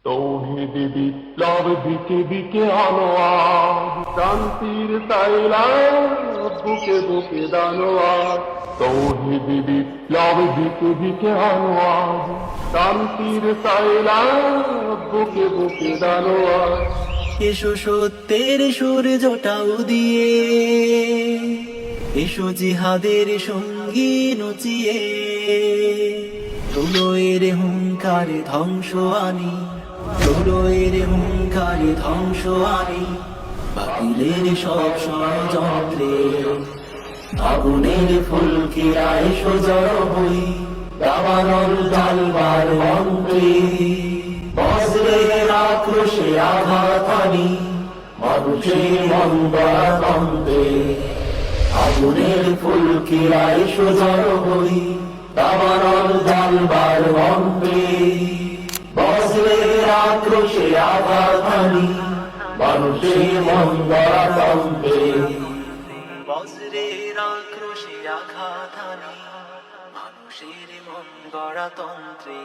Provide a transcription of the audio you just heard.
তৌহিদ বিপ্লব দিকে দিকে আনোয়ার, শান্তির তাইলাম বুকে বুকে দানোয়ার। তৌহিদ বিপ্লব দিকে দিকে আনোয়ার, শান্তির তাইলাম বুকে বুকে দানোয়ার। এসো সত্যের সূর্যটা উদিয়ে, এসো জিহাদের সঙ্গী নচিয়ে, তোলো এর হুঙ্কারে ধ্বংস আনি, তোলো এর হুঙ্কারে ধ্বংস আনি। বাতিলের সব ষড়যন্ত্রে আগুনের ফুলকিরা এসো জড়ো হই, দাবানল জ্বালবার মন্ত্রে বজ্রের আক্রোশে আঘাত আনি, মানুষের মন গড়া তন্ত্রে। আগুনের ফুলকিরা এসো জড়ো হই, দাবানল জ্বালবার মন্ত্রে বজ্রের আক্রোশে আঘাত আনি, মানুষের মন গড়া তন্ত্রে। বজ্রের আক্রোশে আঘাত আনি, মানুষের মন গড়া তন্ত্রে।